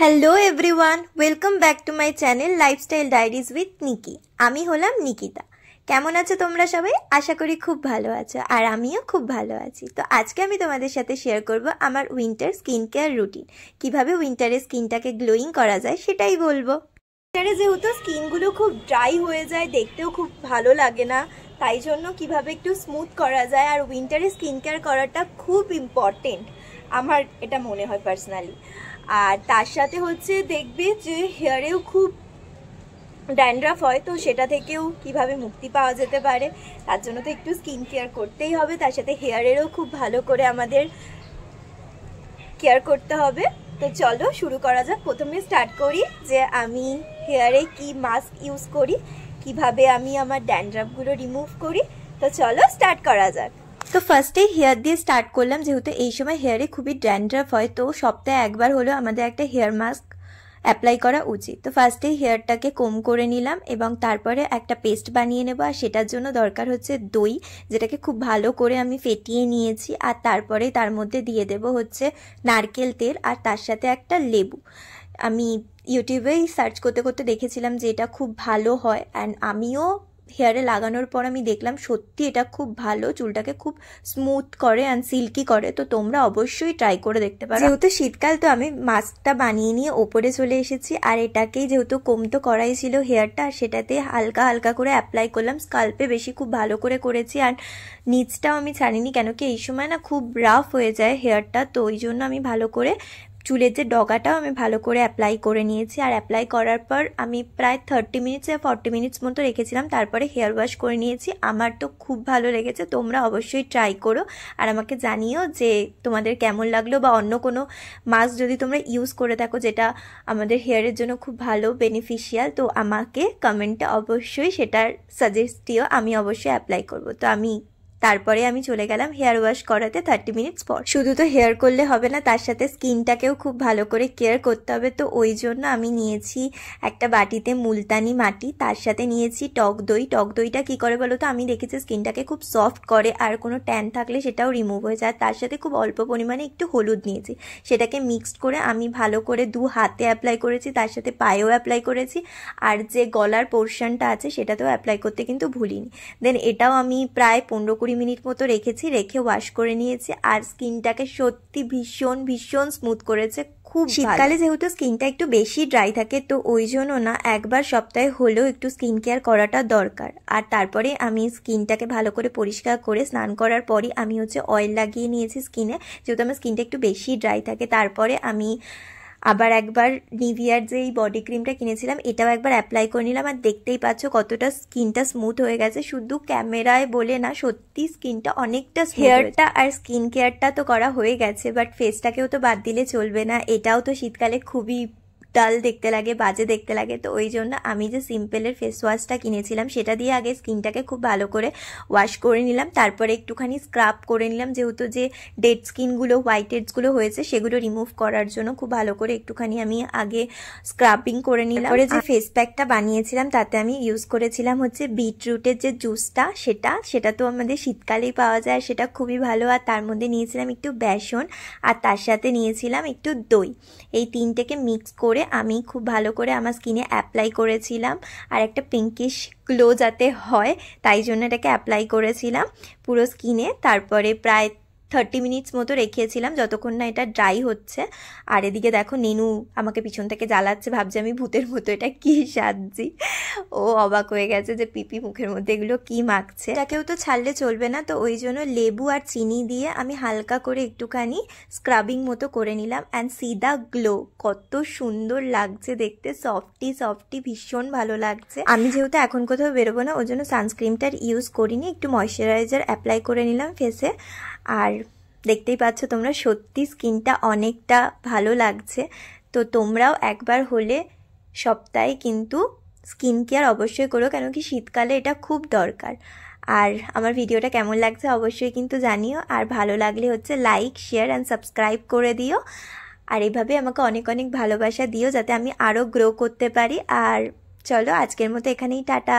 Hello everyone, welcome back to my channel lifestyle diaries with Nikki. আমি হলাম নিকিতা। কেমন আছো তোমরা সবাই? আশা করি খুব ভালো আছো, আর আমিও খুব ভালো আছি। তো আজকে আমি তোমাদের সাথে শেয়ার করব আমার উইন্টার স্কিন কেয়ার রুটিন। কিভাবে উইন্টারে স্কিনটাকে গ্লোয়িং করা যায় সেটাই বলবো। উইন্টারে যেহেতু স্কিনগুলো খুব ড্রাই হয়ে যায়, দেখতেও খুব ভালো লাগে না, তাই জন্য কিভাবে একটু স্মুথ করা যায়, আর উইন্টারে স্কিন কেয়ার করাটা খুব ইম্পর্টেন্ট আমার এটা মনে হয় পার্সোনালি। আর তার সাথে হচ্ছে দেখবে যে হেয়ারেও খুব ড্যান্ড্রাফ হয়, তো সেটা থেকেও কিভাবে মুক্তি পাওয়া যেতে পারে, তার জন্য তো একটু স্কিন কেয়ার করতেই হবে। তার সাথে হেয়ারেরও খুব ভালো করে আমাদের কেয়ার করতে হবে। তো চলো শুরু করা যাক। প্রথমে স্টার্ট করি যে আমি হেয়ারে কি মাস্ক ইউজ করি, কিভাবে আমি আমার ড্যান্ড্রাফগুলো রিমুভ করি। তো চলো স্টার্ট করা যাক। তো ফার্স্টে হেয়ার দিয়ে স্টার্ট করলাম, যেহেতু এই সময় হেয়ারে খুবই ড্যান্ড্রাফ হয়, তো সপ্তাহে একবার হলেও আমাদের একটা হেয়ার মাস্ক অ্যাপ্লাই করা উচিত। তো ফার্স্টে হেয়ারটাকে কোম করে নিলাম এবং তারপরে একটা পেস্ট বানিয়ে নেব, আর সেটার জন্য দরকার হচ্ছে দই, যেটাকে খুব ভালো করে আমি ফেটিয়ে নিয়েছি। আর তারপরে তার মধ্যে দিয়ে দেব হচ্ছে নারকেল তেল, আর তার সাথে একটা লেবু। আমি ইউটিউবেই সার্চ করতে করতে দেখেছিলাম যে এটা খুব ভালো হয়, অ্যান্ড আমিও হেয়ারে লাগানোর পর আমি দেখলাম সত্যি এটা খুব ভালো, চুলটাকে খুব স্মুথ করে অ্যান্ড সিল্কি করে। তো তোমরা অবশ্যই ট্রাই করে দেখতে পারো। যেহেতু শীতকাল, তো আমি মাস্কটা বানিয়ে নিয়ে ওপরে চলে এসেছি, আর এটাকেই যেহেতু কোমতো করাই ছিল হেয়ারটা, আর সেটাতে হালকা হালকা করে অ্যাপ্লাই করলাম। স্কাল্পে বেশি খুব ভালো করে করেছি, আর নিচটাও আমি ছাড়িনি, কেন কি এই সময় না খুব রাফ হয়ে যায় হেয়ারটা, তো ওই জন্য আমি ভালো করে চুলের যে ডগাটাও আমি ভালো করে অ্যাপ্লাই করে নিয়েছি। আর অ্যাপ্লাই করার পর আমি প্রায় 30 মিনিটস বা 40 মিনিটস মতো রেখেছিলাম, তারপরে হেয়ার ওয়াশ করে নিয়েছি। আমার তো খুব ভালো লেগেছে, তোমরা অবশ্যই ট্রাই করো আর আমাকে জানিও যে তোমাদের কেমন লাগলো, বা অন্য কোনো মাস্ক যদি তোমরা ইউজ করে থাকো যেটা আমাদের হেয়ারের জন্য খুব ভালো বেনিফিশিয়াল, তো আমাকে কমেন্টে অবশ্যই সেটার সাজেস্ট দিও, আমি অবশ্যই অ্যাপ্লাই করব। তো তারপরে আমি চলে গেলাম হেয়ার ওয়াশ করাতে 30 মিনিটস পর। শুধু তো হেয়ার করলে হবে না, তার সাথে স্কিনটাকেও খুব ভালো করে কেয়ার করতে হবে। তো ওই জন্য আমি নিয়েছি একটা বাটিতে মুলতানি মাটি, তার সাথে নিয়েছি টক দই। টক দইটা কী করে বলো তো, আমি দেখেছি স্কিনটাকে খুব সফট করে, আর কোনো ট্যান থাকলে সেটাও রিমুভ হয়ে যায়। তার সাথে খুব অল্প পরিমাণে একটু হলুদ নিয়েছি, সেটাকে মিক্সড করে আমি ভালো করে 2 হাতে অ্যাপ্লাই করেছি, তার সাথে পায়েও অ্যাপ্লাই করেছি, আর যে গলার পোর্শনটা আছে সেটাতেও অ্যাপ্লাই করতে কিন্তু ভুলিনি। দেন এটাও আমি প্রায় 15-20 মিনিট মতো রেখেছি, রেখে ওয়াশ করে নিয়েছি। আর স্কিনটাকে সত্যি ভীষণ ভীষণ স্মুথ করেছে। খুব শীতকালে যেহেতু স্কিনটা একটু বেশি ড্রাই থাকে, তো ওই জন্য না একবার সপ্তাহে হলেও একটু স্কিন কেয়ার করাটা দরকার। আর তারপরে আমি স্কিনটাকে ভালো করে পরিষ্কার করে স্নান করার পরই আমি হচ্ছে অয়েল লাগিয়ে নিয়েছি স্কিনে, যেহেতু আমার স্কিনটা একটু বেশি ড্রাই থাকে। তারপরে আমি আবার একবার নিভিয়ার যে এই বডি ক্রিমটা কিনেছিলাম এটাও একবার অ্যাপ্লাই করে নিলাম, আর দেখতেই পাচ্ছ কতটা স্কিনটা স্মুথ হয়ে গেছে। শুধু ক্যামেরায় বলে না, সত্যি স্কিনটা অনেকটা। হেয়ারটা আর স্কিন কেয়ারটা তো করা হয়ে গেছে, বাট ফেসটাকেও তো বাদ দিলে চলবে না। এটাও তো শীতকালে খুবই ডাল দেখতে লাগে, বাজে দেখতে লাগে। তো ওই জন্য আমি যে সিম্পলের ফেস ওয়াশটা কিনেছিলাম সেটা দিয়ে আগে স্কিনটাকে খুব ভালো করে ওয়াশ করে নিলাম, তারপরে একটুখানি স্ক্রাব করে নিলাম, যেহেতু যে ডেড স্কিনগুলো, হোয়াইট হেডসগুলো হয়েছে সেগুলো রিমুভ করার জন্য খুব ভালো করে একটুখানি আমি আগে স্ক্রাবিং করে নিলাম। তারপরে যে ফেস প্যাকটা বানিয়েছিলাম তাতে আমি ইউজ করেছিলাম হচ্ছে বিটরুটের যে জুসটা, সেটা তো আমাদের শীতকালেই পাওয়া যায়, সেটা খুবই ভালো। আর তার মধ্যে নিয়েছিলাম একটু বেসন, আর তার সাথে নিয়েছিলাম একটু দই। এই তিনটেকে মিক্স করে আমি খুব ভালো করে আমার স্কিনে অ্যাপ্লাই করেছিলাম, আর একটা পিঙ্কিশ গ্লো যাতে হয় তাই জন্য এটাকে অ্যাপ্লাই করেছিলাম পুরো স্কিনে। তারপরে প্রায় 30 মিনিটস মতো রেখেছিলাম, যতক্ষণ না এটা ড্রাই হচ্ছে। আর এদিকে দেখো নেনু আমাকে পিছন থেকে জ্বালাচ্ছে, ভাবছে আমি ভূতের মতো এটা কি সাজছি। ও অবাক হয়ে গেছে যে পিপি মুখের মধ্যে এগুলো কি মাখছে। এটাকেও তো ছাড়লে চলবে না, তো ওই জন্য লেবু আর চিনি দিয়ে আমি হালকা করে একটুখানি স্ক্রাবিং মতো করে নিলাম। অ্যান্ড সি দ্য গ্লো, কত সুন্দর লাগছে দেখতে, সফটি সফটি, ভীষণ ভালো লাগছে। আমি যেহেতু এখন কোথাও বেরোবো না, ওই জন্য সানস্ক্রিনটার ইউজ করিনি, একটু ময়শ্চারাইজার অ্যাপ্লাই করে নিলাম ফেসে। আর দেখতেই পাচ্ছ তোমরা, সত্যি স্কিনটা অনেকটা ভালো লাগছে। তো তোমরাও একবার হলে সপ্তাহে কিন্তু স্কিন কেয়ার অবশ্যই করো, কেন কি শীতকালে এটা খুব দরকার। আর আমার ভিডিওটা কেমন লাগছে অবশ্যই কিন্তু জানিও, আর ভালো লাগলে হচ্ছে লাইক, শেয়ার অ্যান্ড সাবস্ক্রাইব করে দিও। আর এইভাবে আমাকে অনেক অনেক ভালোবাসা দিও যাতে আমি আরও গ্রো করতে পারি। আর চলো আজকের মতো এখানেই টাটা।